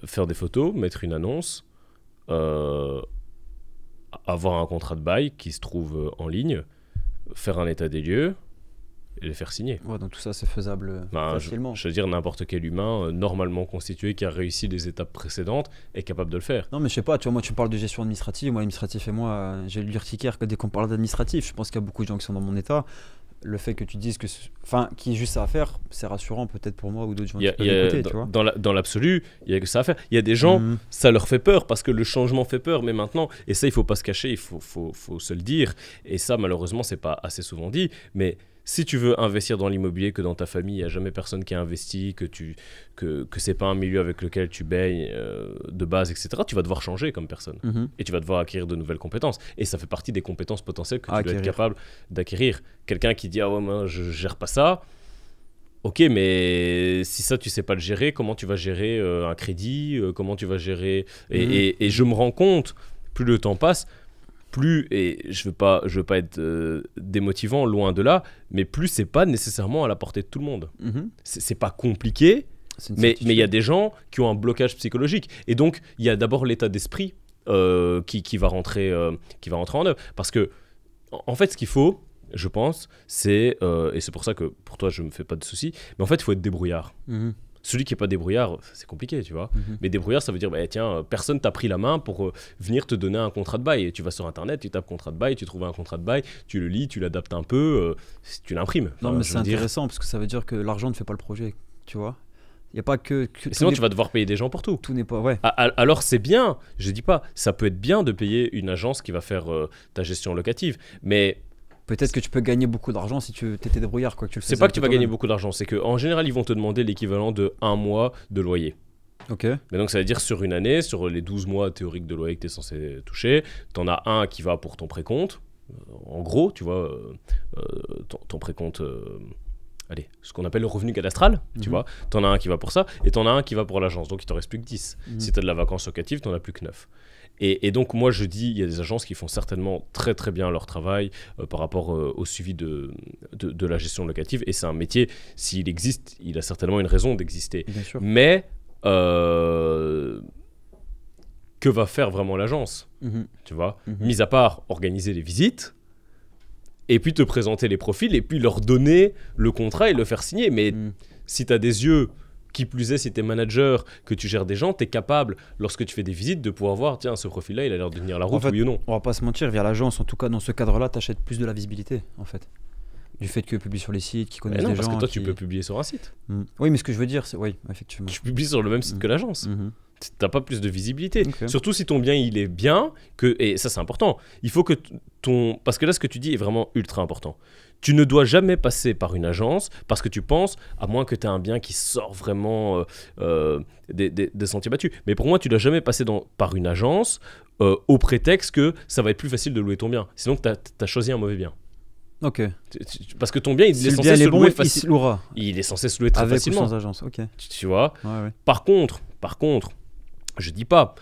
faire des photos, mettre une annonce, avoir un contrat de bail qui se trouve en ligne, faire un état des lieux et les faire signer. Ouais, donc tout ça c'est faisable facilement. Je veux dire, n'importe quel humain normalement constitué qui a réussi les étapes précédentes est capable de le faire. Non mais je sais pas, tu vois, moi tu parles de gestion administrative, moi administratif et moi j'ai l'urticaire que dès qu'on parle d'administratif, je pense qu'il y a beaucoup de gens qui sont dans mon état. le fait que tu dises que, qui est juste ça à faire, c'est rassurant peut-être pour moi ou d'autres gens Il y a- qui peuvent il y a- écouter, tu vois. dans l'absolu, il y a que ça à faire. Il y a des gens, ça leur fait peur parce que le changement fait peur, mais maintenant, et ça, il faut pas se cacher, il faut se le dire. Et ça, malheureusement, c'est pas assez souvent dit. Mais si tu veux investir dans l'immobilier, que dans ta famille, il n'y a jamais personne qui a investi, que c'est pas un milieu avec lequel tu baignes de base, etc., tu vas devoir changer comme personne. Et tu vas devoir acquérir de nouvelles compétences. Et ça fait partie des compétences potentielles que tu dois être capable d'acquérir. Quelqu'un qui dit « Ah ouais, moi, je gère pas ça », ok, mais si ça, tu sais pas le gérer, comment tu vas gérer un crédit, comment tu vas gérer... Et je me rends compte, plus le temps passe, plus, et je veux pas être démotivant, loin de là, mais plus c'est pas nécessairement à la portée de tout le monde. C'est pas compliqué, mais il y a des gens qui ont un blocage psychologique. Et donc, il y a d'abord l'état d'esprit qui va rentrer en œuvre. Parce que, en fait, ce qu'il faut, je pense, c'est, et c'est pour ça que pour toi, je me fais pas de soucis, mais en fait, il faut être débrouillard. Celui qui n'est pas débrouillard, c'est compliqué, tu vois. Mais débrouillard, ça veut dire, bah, tiens, personne t'a pris la main pour venir te donner un contrat de bail. Et tu vas sur Internet, tu tapes contrat de bail, tu trouves un contrat de bail, tu le lis, tu l'adaptes un peu, tu l'imprimes. Non, mais c'est intéressant parce que ça veut dire que l'argent ne fait pas le projet, tu vois. Il n'y a pas que sinon, tu vas devoir payer des gens pour tout. Tout n'est pas... Ouais. Alors, c'est bien, je dis pas, ça peut être bien de payer une agence qui va faire ta gestion locative, mais... Peut-être que tu peux gagner beaucoup d'argent si tu étais débrouillard. C'est pas que tu vas gagner beaucoup d'argent, c'est qu'en général, ils vont te demander l'équivalent de 1 mois de loyer. Ok. Mais donc, ça veut dire sur une année, sur les 12 mois théoriques de loyer que tu es censé toucher, tu en as un qui va pour ton précompte. En gros, tu vois, ton précompte, ce qu'on appelle le revenu cadastral, tu vois. Tu en as un qui va pour ça, et tu en as un qui va pour l'agence. Donc, il t'en reste plus que 10. Si tu as de la vacance locative, tu n'en as plus que 9. Et donc, moi, je dis, il y a des agences qui font certainement très, très bien leur travail par rapport au suivi de la gestion locative. Et c'est un métier, s'il existe, il a certainement une raison d'exister. Mais que va faire vraiment l'agence, tu vois, mis à part organiser les visites, et puis te présenter les profils, et puis leur donner le contrat et le faire signer. Mais si tu as des yeux... Qui plus est, si tu es manager, que tu gères des gens, tu es capable, lorsque tu fais des visites, de pouvoir voir, tiens, ce profil-là, il a l'air de tenir la route, oui ou non. On va pas se mentir, via l'agence, en tout cas, dans ce cadre-là, tu achètes plus de la visibilité, en fait. Du fait que publie sur les sites, qui connaissent des gens. Parce que toi, tu peux publier sur un site. Oui, mais ce que je veux dire, c'est... Oui, effectivement. Tu publies sur le même site que l'agence. T'as pas plus de visibilité. Surtout si ton bien, il est bien, et ça, c'est important. Il faut que parce que là, ce que tu dis est vraiment ultra important. Tu ne dois jamais passer par une agence parce que tu penses, à moins que tu aies un bien qui sort vraiment des sentiers battus. Mais pour moi, tu ne dois jamais passer par une agence au prétexte que ça va être plus facile de louer ton bien. Sinon, tu as choisi un mauvais bien. Ok. Parce que ton bien, il est censé se louer facilement. Il est censé se louer très facilement. Avec ou sans agence, ok. Tu vois. Ouais. Par contre, je dis pas,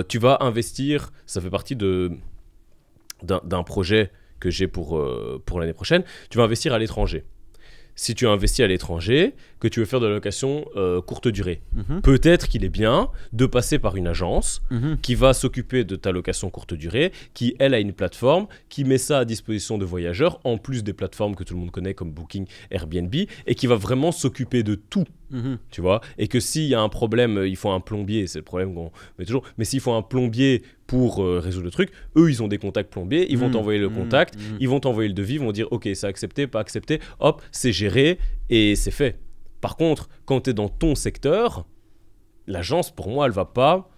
tu vas investir, ça fait partie d'un projet que j'ai pour l'année prochaine, tu vas investir à l'étranger. Si tu investis à l'étranger, que tu veux faire de la location courte durée, peut-être qu'il est bien de passer par une agence qui va s'occuper de ta location courte durée, qui, elle, a une plateforme, qui met ça à disposition de voyageurs, en plus des plateformes que tout le monde connaît comme Booking, Airbnb, et qui va vraiment s'occuper de tout. Tu vois, et que s'il y a un problème, il faut un plombier, c'est le problème qu'on met toujours, mais s'il faut un plombier pour résoudre le truc, eux ils ont des contacts plombiers, ils vont t'envoyer le contact, ils vont t'envoyer le devis, ils vont dire ok, c'est accepté, pas accepté, hop, c'est géré et c'est fait. Par contre, quand tu es dans ton secteur, l'agence pour moi elle va pas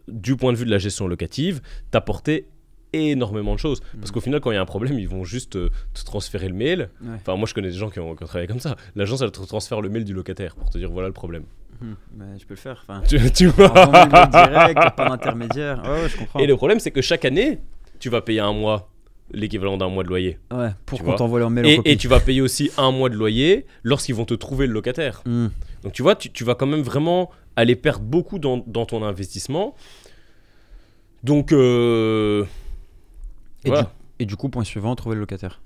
du point de vue de la gestion locative t'apporter énormément de choses, parce qu'au final quand il y a un problème ils vont juste te transférer le mail. Enfin moi je connais des gens qui ont travaillé comme ça, l'agence elle te transfère le mail du locataire pour te dire voilà le problème. Mais je peux le faire, tu vois, direct, pas d'intermédiaire. Ouais, je comprends. Et le problème c'est que chaque année tu vas payer un mois l'équivalent d'un mois de loyer. Ouais, pour qu'on t'envoie leur mail en copie. Et tu vas payer aussi un mois de loyer lorsqu'ils vont te trouver le locataire. Donc tu vois, tu vas quand même vraiment aller perdre beaucoup dans ton investissement. Donc voilà. Et du coup, point suivant, trouver le locataire.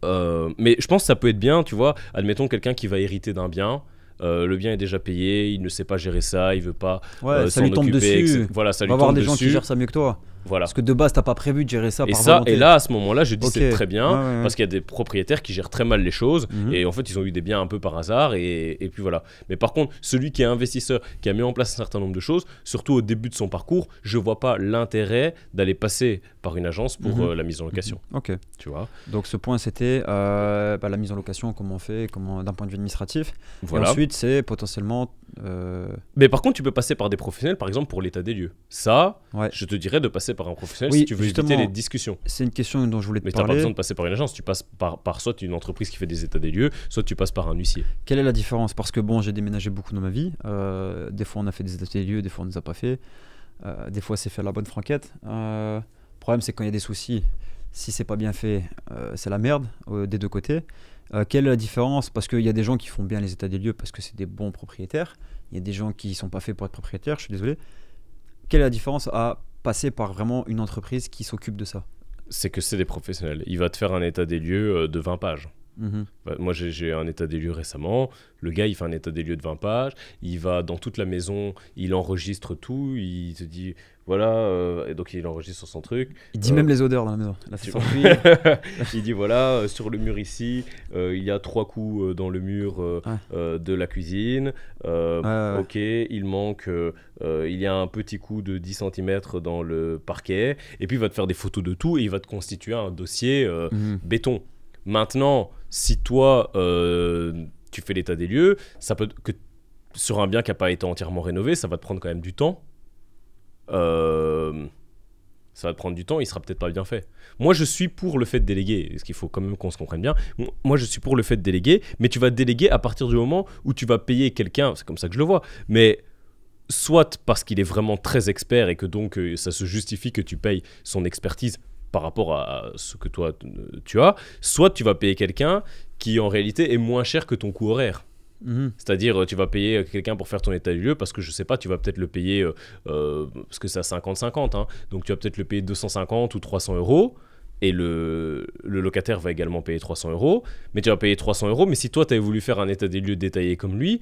Mais je pense que ça peut être bien, tu vois. Admettons quelqu'un qui va hériter d'un bien. Le bien est déjà payé, il ne sait pas gérer ça, il veut pas ça s'en lui tombe occuper, dessus. Voilà, ça lui va tombe avoir des dessus. gens qui gèrent ça mieux que toi. Voilà. Parce que de base, t'as pas prévu de gérer ça Et par ça, volonté. et là, à ce moment-là, je dis c'est très bien, Ouais. parce qu'il y a des propriétaires qui gèrent très mal les choses, et en fait, ils ont eu des biens un peu par hasard, et puis voilà. Mais par contre, celui qui est investisseur, qui a mis en place un certain nombre de choses, surtout au début de son parcours, je vois pas l'intérêt d'aller passer par une agence pour la mise en location. Ok. Tu vois. Donc ce point, c'était la mise en location, comment on fait, d'un point de vue administratif. Voilà. Et ensuite, c'est potentiellement... Mais par contre, tu peux passer par des professionnels, par exemple, pour l'état des lieux. Ça, Ouais. je te dirais de passer par un professionnel Oui, si tu veux éviter justement. les discussions. C'est une question dont je voulais te Mais tu n'as pas parler. besoin de passer par une agence, tu passes par soit une entreprise qui fait des états des lieux, soit tu passes par un huissier. Quelle est la différence? Parce que bon, j'ai déménagé beaucoup dans ma vie. Des fois, on a fait des états des lieux, des fois, on ne les a pas fait. Des fois, c'est fait à la bonne franquette. Le problème, c'est quand il y a des soucis, si c'est pas bien fait, c'est la merde des deux côtés. Quelle est la différence? Parce qu'il y a des gens qui font bien les états des lieux parce que c'est des bons propriétaires. Il y a des gens qui ne sont pas faits pour être propriétaires, je suis désolé. Quelle est la différence à passer par vraiment une entreprise qui s'occupe de ça? C'est que c'est des professionnels. Il va te faire un état des lieux de 20 pages. Mm-hmm. Moi, j'ai un état des lieux récemment. Le gars, il fait un état des lieux de 20 pages. Il va dans toute la maison, il enregistre tout. Il te dit, voilà, et donc il enregistre sur son truc. Il dit même les odeurs dans la maison. Là, c'est Il dit, voilà, sur le mur ici, il y a 3 coups dans le mur de la cuisine. Ok, il manque, il y a un petit coup de 10 cm dans le parquet. Et puis, il va te faire des photos de tout et il va te constituer un dossier béton. Maintenant, si toi, tu fais l'état des lieux, ça peut que sur un bien qui n'a pas été entièrement rénové, ça va te prendre quand même du temps. Ça va te prendre du temps, il sera peut-être pas bien fait. Moi, je suis pour le fait de déléguer, parce qu'il faut quand même qu'on se comprenne bien. Moi, je suis pour le fait de déléguer, mais tu vas déléguer à partir du moment où tu vas payer quelqu'un, c'est comme ça que je le vois, mais soit parce qu'il est vraiment très expert et que donc ça se justifie que tu payes son expertise par rapport à ce que toi tu as, soit tu vas payer quelqu'un qui en réalité est moins cher que ton coût horaire. C'est-à-dire tu vas payer quelqu'un pour faire ton état des lieux parce que je sais pas, tu vas peut-être le payer parce que c'est à 50-50 hein, donc tu vas peut-être le payer 250 ou 300 euros et le locataire va également payer 300 euros, mais tu vas payer 300 euros, mais si toi tu avais voulu faire un état des lieux détaillé comme lui,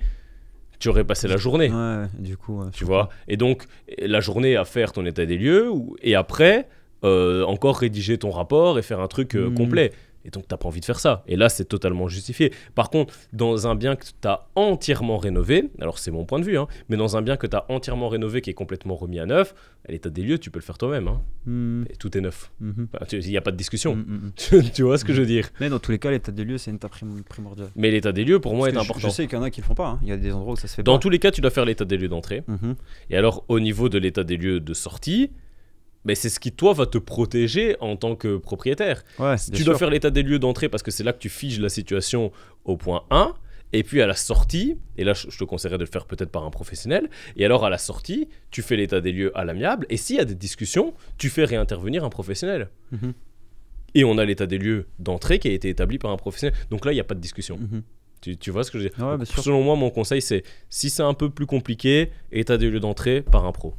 tu aurais passé la journée. Ouais, du coup, tu vois, et donc la journée à faire ton état des lieux et après encore rédiger ton rapport et faire un truc complet. Et donc, tu n'as pas envie de faire ça. Et là, c'est totalement justifié. Par contre, dans un bien que tu as entièrement rénové, alors c'est mon point de vue, hein, mais dans un bien que tu as entièrement rénové, qui est complètement remis à neuf, à l'état des lieux, tu peux le faire toi-même. Hein. Et tout est neuf. Il n'y a pas de discussion. Tu vois ce que je veux dire? Mais dans tous les cas, l'état des lieux, c'est une étape primordiale. Mais l'état des lieux, pour moi, est important. Je sais qu'il y en a qui ne le font pas. Hein. Il y a des endroits où ça se fait dans pas. tous les cas, tu dois faire l'état des lieux d'entrée. Et alors, au niveau de l'état des lieux de sortie, mais c'est ce qui, toi, va te protéger en tant que propriétaire. Ouais, tu dois faire l'état des lieux d'entrée parce que c'est là que tu figes la situation au point 1. Et puis à la sortie, et là je te conseillerais de le faire peut-être par un professionnel, et alors à la sortie, tu fais l'état des lieux à l'amiable, et s'il y a des discussions, tu fais réintervenir un professionnel. Et on a l'état des lieux d'entrée qui a été établi par un professionnel. Donc là, il n'y a pas de discussion. Tu vois ce que je veux dire? Ouais, donc, selon moi, mon conseil, c'est si c'est un peu plus compliqué, état des lieux d'entrée par un pro.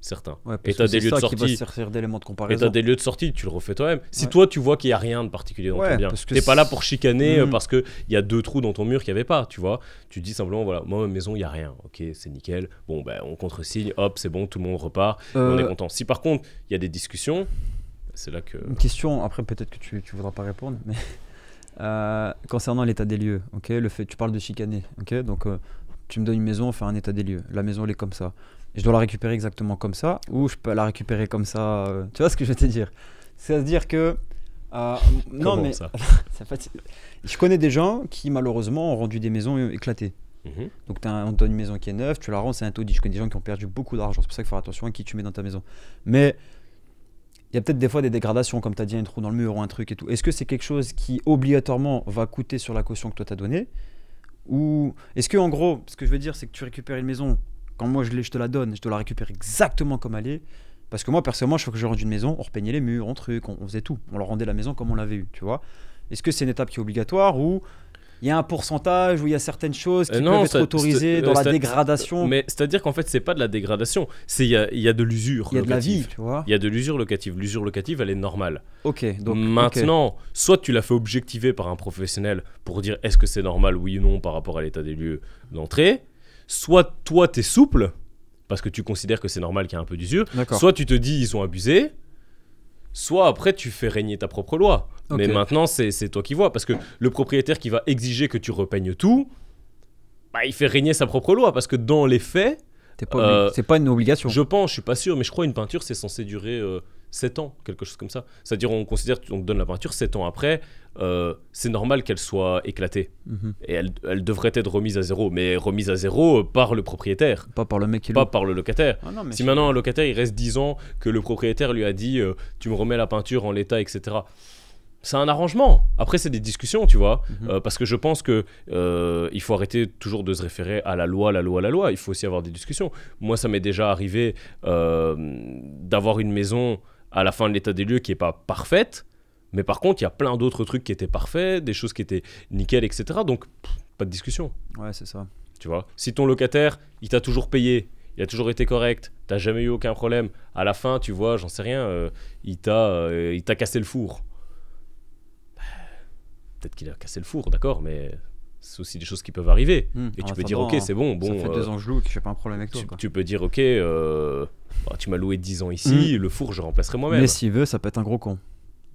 Certains. Ouais, état des lieux de sortie. Qui va se servir d'éléments de comparaison. État des lieux de sortie, tu le refais toi-même. Si toi tu vois qu'il n'y a rien de particulier dans ton bien, t'es pas là pour chicaner parce qu'il y a 2 trous dans ton mur qu'il n'y avait pas, tu vois. Tu dis simplement, voilà, moi, ma maison, il n'y a rien. Ok, c'est nickel. Bon, ben, on contresigne, hop, c'est bon, tout le monde repart. On est content. Si par contre, il y a des discussions, c'est là que. Une question, après, peut-être que tu voudras pas répondre, mais concernant l'état des lieux, ok, tu parles de chicaner, ok, donc tu me donnes une maison, on fait un état des lieux. La maison, elle est comme ça. Je dois la récupérer exactement comme ça, ou je peux la récupérer comme ça. Tu vois ce que je veux te dire? C'est-à-dire que non mais ça je connais des gens qui malheureusement ont rendu des maisons éclatées. Donc on te donne une maison qui est neuve, tu la rends, c'est un taudis. Je connais des gens qui ont perdu beaucoup d'argent. C'est pour ça qu'il faut faire attention à qui tu mets dans ta maison. Mais il y a peut-être des fois des dégradations, comme tu as dit, un trou dans le mur ou un truc et tout. Est-ce que c'est quelque chose qui obligatoirement va coûter sur la caution que toi t'as donnée? Ou est-ce que en gros, ce que je veux dire, c'est que tu récupères une maison, quand moi je te la donne, je dois la récupérer exactement comme elle est? Parce que moi, personnellement, chaque fois que j'ai rendu une maison, on repeignait les murs, on faisait tout. On leur rendait la maison comme on l'avait eu, tu vois. Est-ce que c'est une étape qui est obligatoire ou il y a un pourcentage où il y a certaines choses qui peuvent être autorisées dans la dégradation? Mais c'est-à-dire qu'en fait, c'est pas de la dégradation. Il y a de l'usure locative. Il y a de la vie, tu vois. Il y a de l'usure locative. L'usure locative, elle est normale. Ok. Donc, maintenant, soit tu l'as fait objectiver par un professionnel pour dire est-ce que c'est normal, oui ou non, par rapport à l'état des lieux d'entrée. Soit toi, t'es souple parce que tu considères que c'est normal qu'il y ait un peu d'usure. D'accord. Soit tu te dis ils ont abusé, soit après tu fais régner ta propre loi. Ok. Mais maintenant c'est toi qui vois, parce que le propriétaire qui va exiger que tu repeignes tout, bah, il fait régner sa propre loi, parce que dans les faits, C'est pas une obligation. je suis pas sûr, mais je crois une peinture c'est censé durer 7 ans, quelque chose comme ça. C'est-à-dire on considère qu'on te donne la peinture 7 ans après, c'est normal qu'elle soit éclatée. Mhm. Et elle devrait être remise à zéro, mais remise à zéro par le propriétaire, Pas par le mec qui pas loue. par le locataire. Ah non, mais Si maintenant un locataire il reste 10 ans, que le propriétaire lui a dit tu me remets la peinture en l'état, etc. C'est un arrangement. Après, c'est des discussions, tu vois. Mhm. Parce que je pense que il faut arrêter toujours de se référer à la loi, la loi, la loi. Il faut aussi avoir des discussions. Moi, ça m'est déjà arrivé d'avoir une maison à la fin de l'état des lieux qui n'est pas parfaite. Mais par contre, il y a plein d'autres trucs qui étaient parfaits, des choses qui étaient nickel, etc. Donc, pas de discussion. Ouais, c'est ça. Tu vois, si ton locataire, il t'a toujours payé, il a toujours été correct, t'as jamais eu aucun problème, à la fin, tu vois, j'en sais rien, il t'a cassé le four. Peut-être qu'il a cassé le four, d'accord, mais c'est aussi des choses qui peuvent arriver. Et En tu peux dire, attendant, ok, c'est bon, Ça fait 2 ans que je loue et que je fais pas un problème avec toi. tu, Quoi. tu peux dire, ok, bah, tu m'as loué 10 ans ici, le four, je remplacerai moi-même. Mais s'il veut, ça peut être un gros con.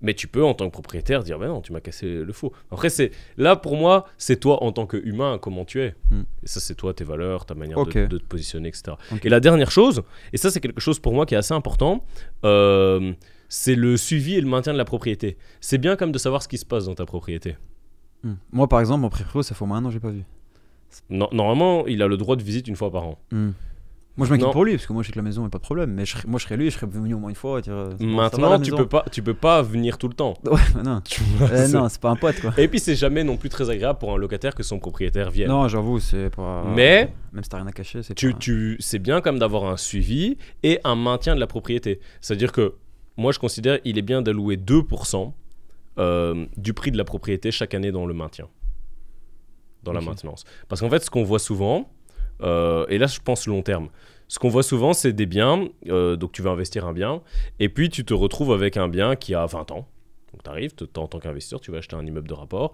Mais tu peux, en tant que propriétaire, dire, ben non, tu m'as cassé le four. Après, là, pour moi, c'est toi, en tant qu'humain, comment tu es. Et ça, c'est toi, tes valeurs, ta manière Ok. de te positionner, etc. Ok. Et la dernière chose, et ça, c'est quelque chose pour moi qui est assez important, c'est le suivi et le maintien de la propriété. C'est bien comme de savoir ce qui se passe dans ta propriété. Moi, par exemple, mon préféré, ça fait au moins 1 an que j'ai pas vu. Normalement, il a le droit de visite une fois par an. Moi, je m'inquiète Non. pour lui, parce que moi, je sais que la maison, il n'y a pas de problème. Mais moi, je serais lui, je serais venu au moins une fois. Et dire, c'est bon, ça va, Maintenant, la tu maison peux pas venir tout le temps. Ouais, mais non. Tu vois, Non, c'est pas un pote, quoi. Et puis, c'est jamais non plus très agréable pour un locataire que son propriétaire vienne. Non, j'avoue, c'est pas. Mais Même si t'as rien à cacher, c'est pas. c'est bien comme d'avoir un suivi et un maintien de la propriété. C'est-à-dire que moi, je considère qu'il est bien d'allouer 2% du prix de la propriété chaque année dans le maintien, dans la Ok. maintenance. Parce qu'en fait, ce qu'on voit souvent, et là, je pense long terme, ce qu'on voit souvent, c'est des biens, donc tu vas investir un bien, et puis tu te retrouves avec un bien qui a 20 ans. Donc tu arrives, en tant qu'investisseur, tu vas acheter un immeuble de rapport.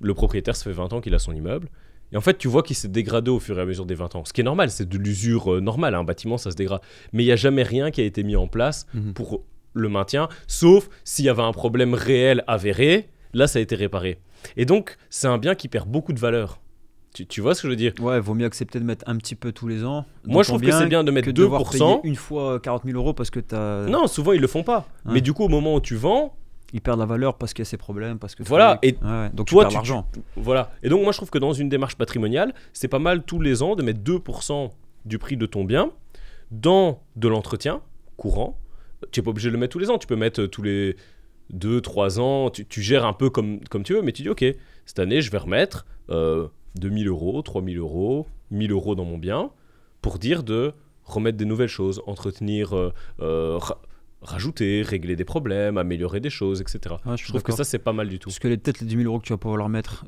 Le propriétaire, ça fait 20 ans qu'il a son immeuble. Et en fait, tu vois qu'il s'est dégradé au fur et à mesure des 20 ans. Ce qui est normal, c'est de l'usure normale. Un bâtiment, ça se dégrade. Mais il n'y a jamais rien qui a été mis en place pour le maintien, sauf s'il y avait un problème réel avéré. Là, ça a été réparé. Et donc, c'est un bien qui perd beaucoup de valeur. Tu vois ce que je veux dire? Ouais, vaut mieux accepter de mettre un petit peu tous les ans. Moi, je trouve que c'est bien de mettre que devoir 2%. payer une fois 40 000 euros parce que t'as. Non, souvent, ils le font pas. Ouais. Mais du coup, au moment où tu vends, Ils perdent la valeur parce qu'il y a ces problèmes. Parce que Voilà, et ouais, donc toi, tu perds l'argent. voilà. Et donc, moi, je trouve que dans une démarche patrimoniale, c'est pas mal tous les ans de mettre 2% du prix de ton bien dans de l'entretien courant. Tu n'es pas obligé de le mettre tous les ans. Tu peux mettre tous les 2-3 ans. Tu gères un peu comme tu veux, mais tu dis, OK, cette année, je vais remettre 2 000 euros, 3 000 euros, 1 000 euros dans mon bien pour dire de remettre des nouvelles choses, entretenir, rajouter, régler des problèmes, améliorer des choses, etc. Ouais, Je trouve que ça, c'est pas mal du tout. Parce que peut-être les 10 000 euros que tu vas pouvoir leur mettre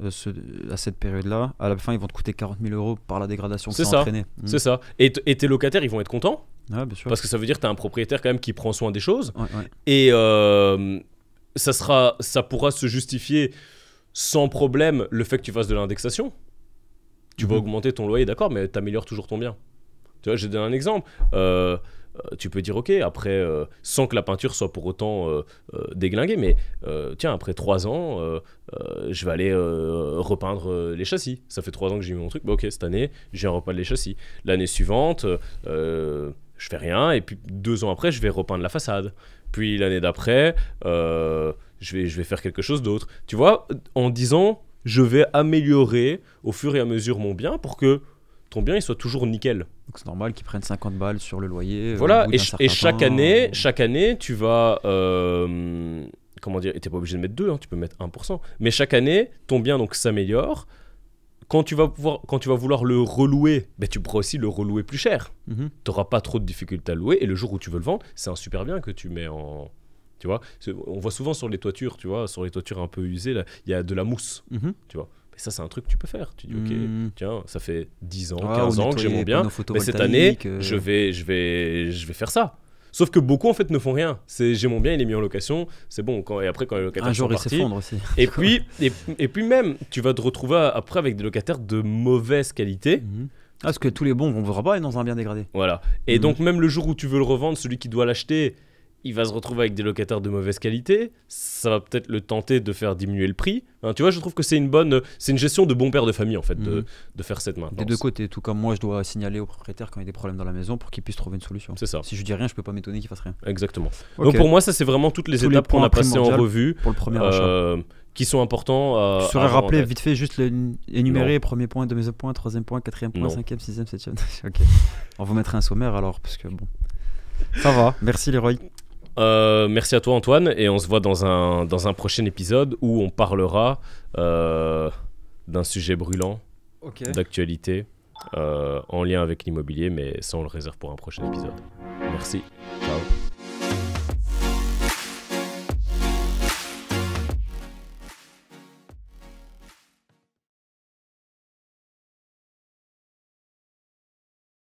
à cette période-là, à la fin, ils vont te coûter 40 000 euros par la dégradation que C'est ça ça. a entraîné. C'est ça. Et tes locataires, ils vont être contents Ouais, bien sûr. parce que ça veut dire que tu as un propriétaire quand même qui prend soin des choses. Ouais, ouais. Et ça pourra se justifier sans problème le fait que tu fasses de l'indexation. Tu vas augmenter ton loyer, d'accord, mais tu améliores toujours ton bien. Tu vois, je donne un exemple. Tu peux dire, ok, après, sans que la peinture soit pour autant déglinguée, mais tiens, après 3 ans, je vais aller repeindre les châssis. Ça fait 3 ans que j'ai mis mon truc, bah, ok, cette année, je viens repeindre les châssis. L'année suivante, je fais rien, et puis 2 ans après, je vais repeindre la façade. Puis l'année d'après, je vais faire quelque chose d'autre. Tu vois, en disant, je vais améliorer au fur et à mesure mon bien pour que ton bien il soit toujours nickel. Donc c'est normal qu'ils prennent 50 balles sur le loyer. Voilà, au bout et, d'un certain chaque temps. année, tu vas... comment dire, tu n'es pas obligé de mettre 2, hein, tu peux mettre 1%. Mais chaque année, ton bien donc s'améliore. Quand tu vas vouloir le relouer, ben, tu pourras aussi le relouer plus cher. Mhm. Tu n'auras pas trop de difficultés à le louer. Et le jour où tu veux le vendre, c'est un super bien que tu mets en... Tu vois, on voit souvent sur les toitures, tu vois, sur les toitures un peu usées, là, il y a de la mousse, Mhm. tu vois. Mais ça, c'est un truc que tu peux faire. Tu dis, ok, Mhm. tiens, ça fait 10 ans, Ah, 15 ou ans que j'ai nettoyer mon les bien. panneaux Mais cette année, photovoltaïques, je vais faire ça. Sauf que beaucoup, en fait, ne font rien. J'ai mon bien, il est mis en location, c'est bon. Et après, quand les locataires un sont jour il partis... s'effondre aussi. Et puis même, tu vas te retrouver après avec des locataires de mauvaise qualité Mhm. Parce que tous les bons, on ne voudra pas aller dans un bien dégradé. Voilà. Et donc, même le jour où tu veux le revendre, celui qui doit l'acheter, il va se retrouver avec des locataires de mauvaise qualité. Ça va peut-être le tenter de faire diminuer le prix. Hein, tu vois, je trouve que c'est une gestion de bon père de famille, en fait, de faire cette maintenance. Des deux côtés, tout comme moi, je dois signaler au propriétaire quand il y a des problèmes dans la maison pour qu'il puisse trouver une solution. C'est ça. Si je dis rien, je peux pas m'étonner qu'il fasse rien. Exactement. Okay. Donc, pour moi, ça, c'est vraiment toutes les étapes qu'on a passées en revue. Pour le premier achat. Qui sont importants. Je saurais rappeler vite fait, juste énumérer premier point, deuxième point, troisième point, quatrième point, cinquième, sixième, septième. Ok. On vous mettra un sommaire alors, parce que bon. Ça va. Merci Leroy. Merci à toi Antoine, et on se voit dans un prochain épisode où on parlera d'un sujet brûlant, d'actualité, en lien avec l'immobilier, mais ça on le réserve pour un prochain épisode. Merci. Ciao.